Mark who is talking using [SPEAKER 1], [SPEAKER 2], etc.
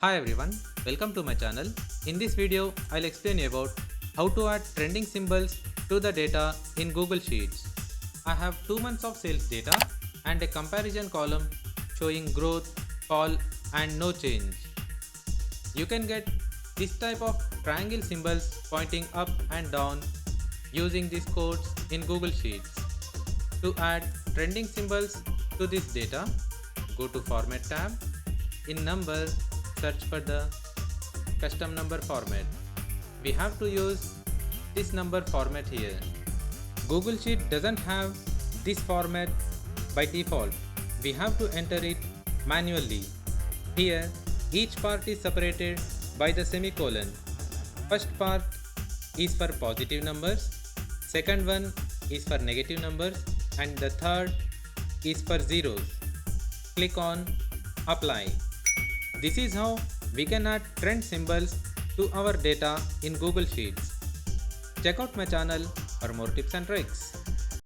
[SPEAKER 1] Hi everyone, welcome to my channel. In this video, I'll explain you about how to add trending symbols to the data in Google Sheets. I have 2 months of sales data and a comparison column showing growth, fall and no change. You can get this type of triangle symbols pointing up and down using these codes in Google Sheets. To add trending symbols to this data, go to Format tab. In Number, search for the custom number format. We have to use this number format here. Google Sheet doesn't have this format by default. We have to enter it manually. Here, each part is separated by the semicolon. First part is for positive numbers, second one is for negative numbers, and the third is for zeros. Click on Apply. This is how we can add trend symbols to our data in Google Sheets. Check out my channel for more tips and tricks.